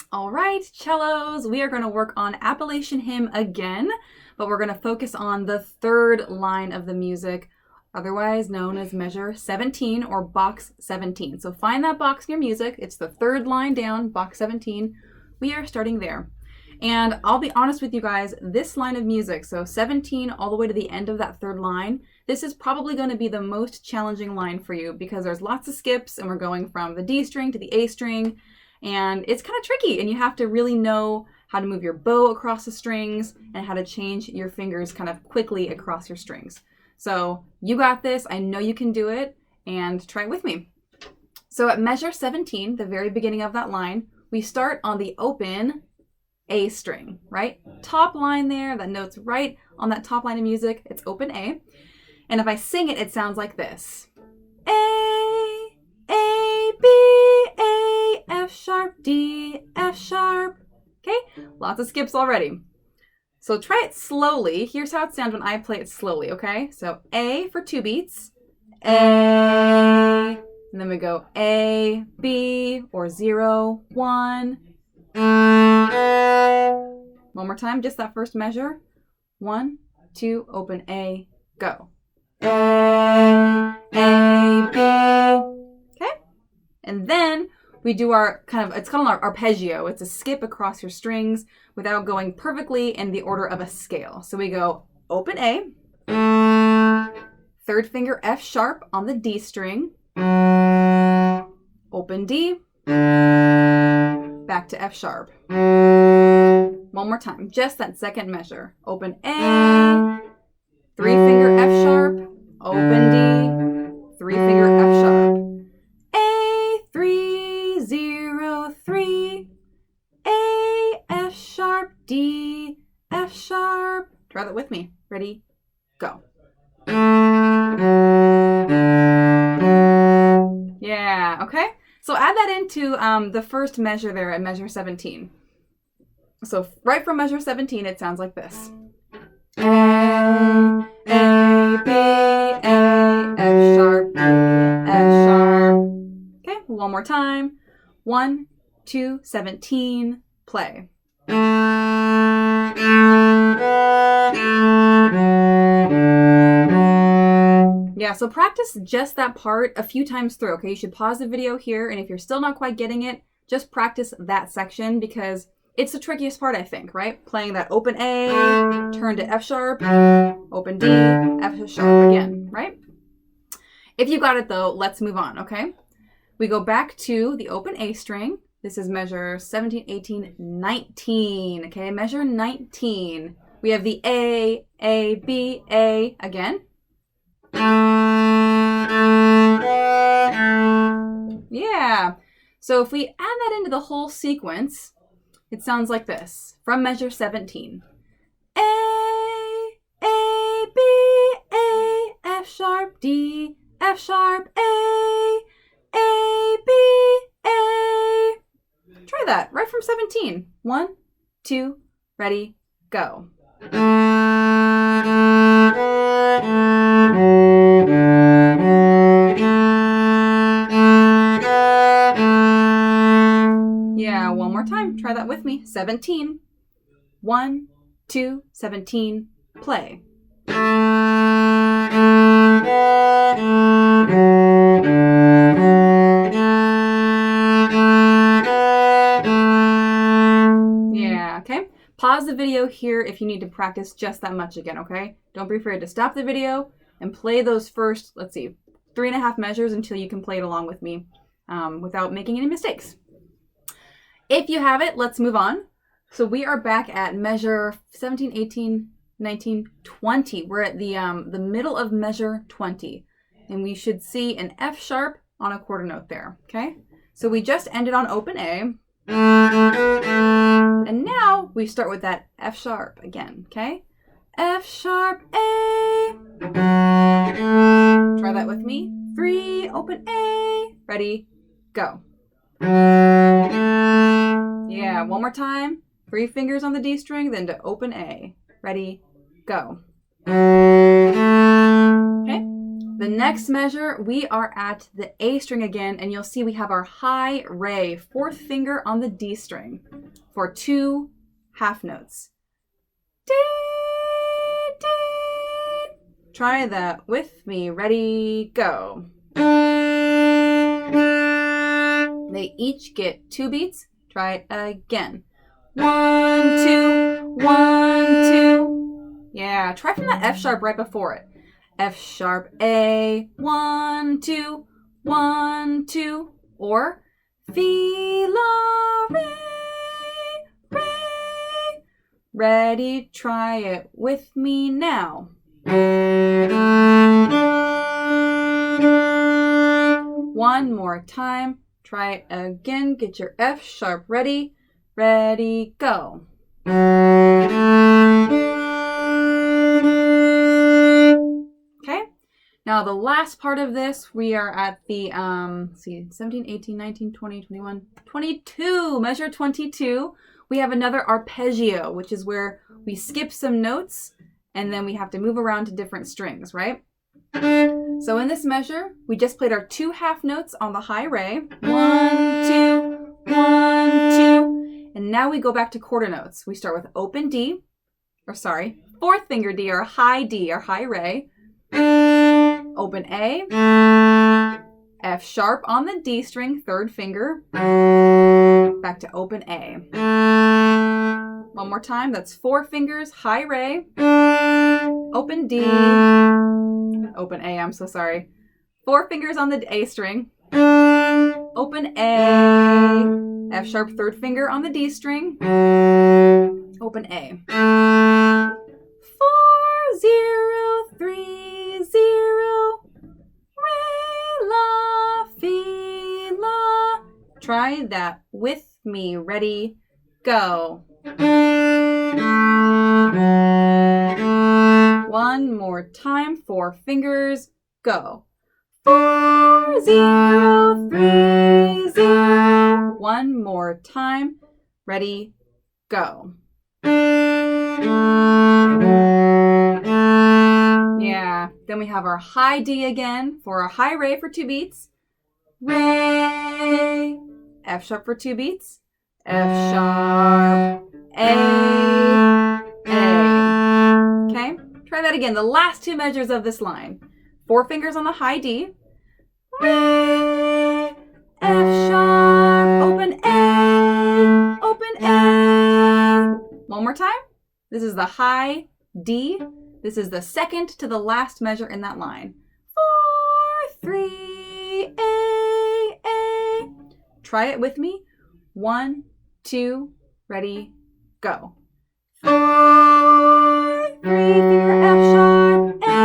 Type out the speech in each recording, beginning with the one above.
All right, cellos, we are going to work on Appalachian Hymn again, but we're going to focus on the third line of the music, otherwise known as measure 17 or box 17. So find that box in your music. It's the third line down, box 17. We are starting there. And I'll be honest with you guys, this line of music, so 17 all the way to the end of that third line, this is probably going to be the most challenging line for you because there's lots of skips and we're going from the D string to the A string. And it's kind of tricky, and you have to really know how to move your bow across the strings and how to change your fingers kind of quickly across your strings. So you got this. I know you can do it, and try it with me. So at measure 17, the very beginning of that line, we start on the open A string, right? Top line there, that note's right on that top line of music. It's open A. And if I sing it, it sounds like this. A, B, A, F sharp, D, F sharp. Okay, lots of skips already. So try it slowly. Here's how it sounds when I play it slowly, okay? So A for 2 beats, A, and then we go A, B, or 0, 1. One more time, just that first measure. 1, 2, open A, go. A, B. Okay? And then we do our it's called our arpeggio. It's a skip across your strings without going perfectly in the order of a scale. So we go open A, third finger F sharp on the D string, open D, back to F sharp. One more time, just that second measure. Open A, 3 finger F sharp, open D, 3 finger F sharp. A, 3, 0, 3, A, F sharp, D, F sharp. Try that with me. Ready? Go. Yeah, okay. So add that into the first measure there at measure 17. So right from measure 17, it sounds like this. A, B, A, F sharp, D, F sharp. Okay, one more time. 1, 2, 17, play. Yeah, so practice just that part a few times through, okay? You should pause the video here, and if you're still not quite getting it, just practice that section because it's the trickiest part, I think, right? Playing that open A, turn to F sharp, open D, F sharp again, right? If you got it though, let's move on, okay? We go back to the open A string. This is measure 17, 18, 19, okay? Measure 19. We have the A, B, A again. Yeah. So if we add that into the whole sequence, it sounds like this from measure 17. A, B, A, F sharp, D, F sharp, A, B, A. Try that right from 17. 1, 2, ready, go. Yeah, one more time. Try that with me. 17. 1, 2, 17, play. Yeah, okay. Pause the video here if you need to practice just that much again, okay? Don't be afraid to stop the video and play those first, 3.5 measures until you can play it along with me without making any mistakes. If you have it, let's move on. So we are back at measure 17, 18, 19, 20. We're at the middle of measure 20. And we should see an F sharp on a quarter note there, okay? So we just ended on open A. And now we start with that F sharp again, okay? F sharp, A. Try that with me. 3, open A. Ready, go. Yeah, one more time. 3 fingers on the D string, then to open A. Ready, go. Okay. The next measure, we are at the A string again, and you'll see we have our high re, 4th finger on the D string. for 2 half notes. D, D. Try that with me. Ready, go. They each get 2 beats. Try it again. 1, 2, 1, 2. Yeah, try from that F sharp right before it. F sharp A, 1, 2, 1, 2. Or Fi, La, Re, Re. Ready? Try it with me now. One more time. Try it again. Get your F sharp ready. Ready, go. Okay. Now the last part of this, we are at the 17, 18, 19, 20, 21, 22, measure 22. We have another arpeggio, which is where we skip some notes and then we have to move around to different strings, right? So in this measure, we just played our 2 half notes on the high re. 1, 2, 1, 2. And now we go back to quarter notes. We start with open D, or sorry, 4th finger D, or high D, or high re. Open A, F sharp on the D string, 3rd finger, back to open A. One more time, that's 4 fingers, high re, open D, open A, I'm so sorry. 4 fingers on the A string, open A, F sharp 3rd finger on the D string, open A. 4, 0, 3, 0, Re, La, Fi, La. Try that with me. Ready, go. One more time, 4 fingers, go. 4, 0, 3, 0. One more time, ready, go. Yeah, then we have our high D again for our high re for 2 beats. Re, F sharp for 2 beats. F sharp, A. Okay, try that again. The last 2 measures of this line. 4 fingers on the high D. Re, F sharp, open A, open A. One more time. This is the high D. This is the second to the last measure in that line. 4, 3, A. Try it with me. 1, 2, ready, go. 4, 3, finger F sharp, A.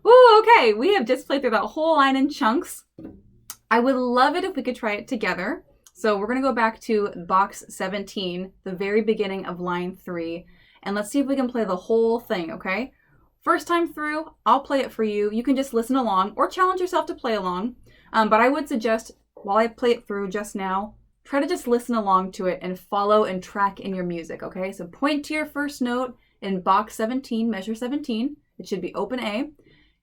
Ooh, okay, we have just played through that whole line in chunks. I would love it if we could try it together. So we're going to go back to box 17, the very beginning of line 3, and let's see if we can play the whole thing, okay? First time through, I'll play it for you. You can just listen along or challenge yourself to play along. But I would suggest, while I play it through just now, try to just listen along to it and follow and track in your music, okay? So point to your first note in box 17, measure 17. It should be open A.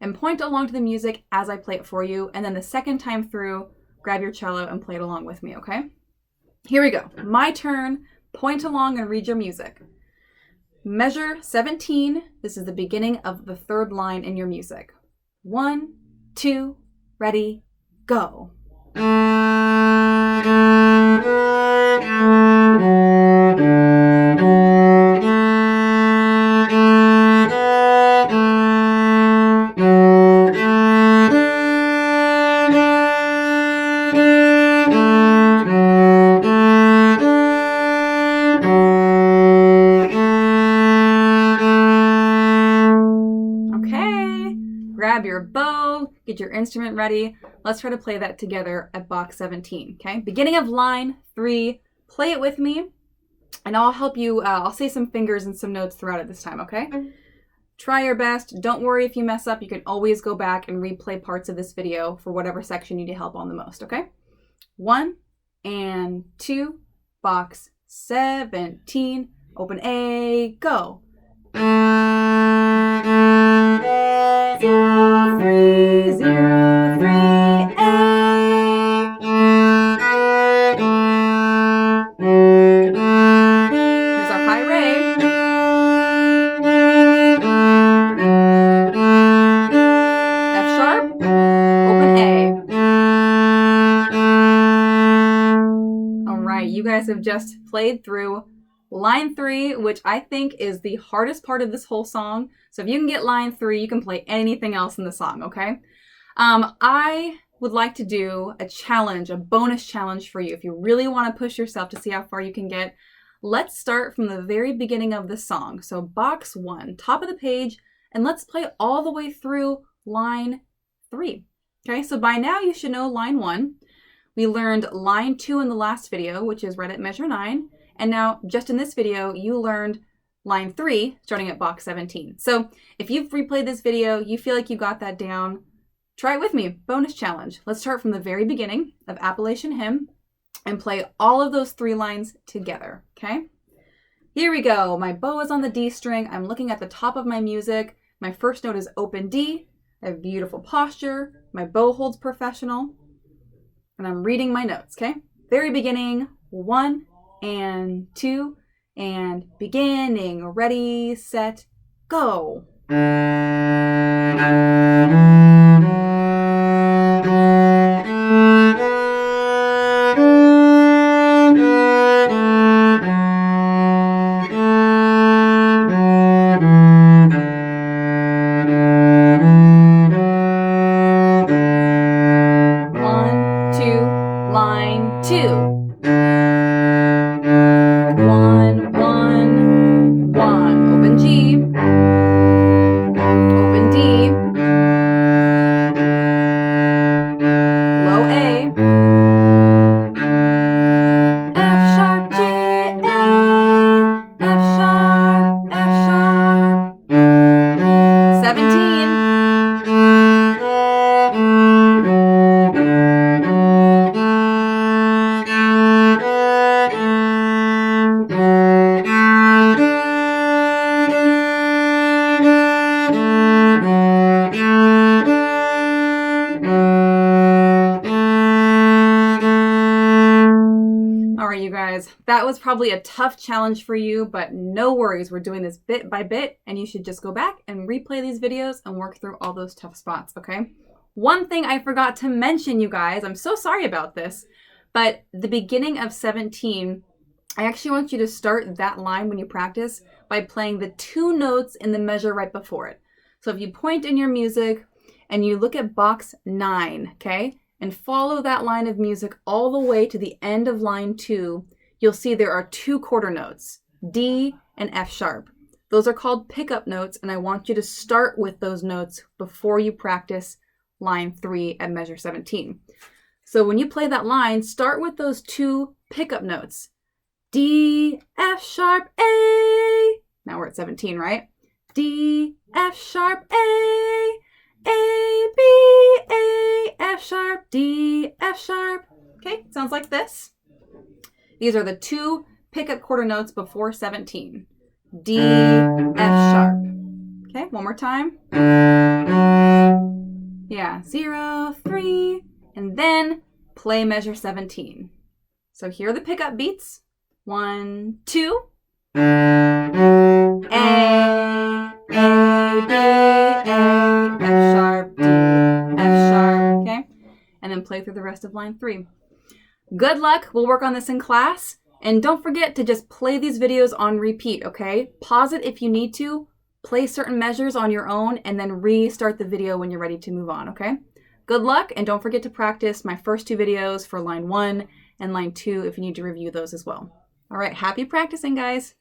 And point along to the music as I play it for you. And then the second time through, grab your cello and play it along with me, okay? Here we go. My turn. Point along and read your music. Measure 17. This is the beginning of the 3rd line in your music. 1, 2, ready, go. Grab your bow, get your instrument ready. Let's try to play that together at box 17, okay? Beginning of line 3, play it with me, and I'll help you, I'll say some fingers and some notes throughout it this time, okay? Try your best. Don't worry if you mess up. You can always go back and replay parts of this video for whatever section you need help on the most, okay? 1 and 2, box 17, open A, go. 0, 3, 0, 3, A. right, you guys have just played through line 3, which I think is the hardest part of this whole song. So if you can get line 3, you can play anything else in the song, okay? I would like to do a challenge, a bonus challenge for you. If you really want to push yourself to see how far you can get, let's start from the very beginning of the song. So box 1, top of the page, and let's play all the way through line 3. Okay, so by now you should know line 1. We learned line 2 in the last video, which is right at measure 9. And now just in this video, you learned line 3, starting at box 17. So if you've replayed this video, you feel like you got that down, try it with me. Bonus challenge. Let's start from the very beginning of Appalachian Hymn and play all of those 3 lines together, okay? Here we go. My bow is on the D string. I'm looking at the top of my music. My first note is open D. I have beautiful posture. My bow holds professional. And I'm reading my notes, okay? Very beginning, 1 and 2, and beginning, ready, set, go. Line 2. 1, 1, 1. Open G. Open D. Low A. F sharp, G, A. F sharp, F sharp. 17. All right, you guys, that was probably a tough challenge for you, but no worries. We're doing this bit by bit, and you should just go back and replay these videos and work through all those tough spots, okay? One thing I forgot to mention, you guys, I'm so sorry about this, but the beginning of 17, I actually want you to start that line when you practice by playing the 2 notes in the measure right before it. So if you point in your music and you look at box 9, okay, and follow that line of music all the way to the end of line 2, you'll see there are 2 quarter notes, D and F sharp. Those are called pickup notes, and I want you to start with those notes before you practice line 3 at measure 17. So when you play that line, start with those 2 pickup notes, D, F sharp, A. Now we're at 17, right? D, F sharp, A. A, B, A, F sharp, D, F sharp. Okay, sounds like this. These are the 2 pickup quarter notes before 17. D, F sharp. Okay, one more time. Yeah, 0, 3, and then play measure 17. So here are the pickup beats. 1, 2. A, B, A, F sharp, D, F sharp, okay? And then play through the rest of line 3. Good luck. We'll work on this in class. And don't forget to just play these videos on repeat, okay? Pause it if you need to. Play certain measures on your own and then restart the video when you're ready to move on, okay? Good luck, and don't forget to practice my first 2 videos for line 1 and line 2 if you need to review those as well. All right, happy practicing, guys.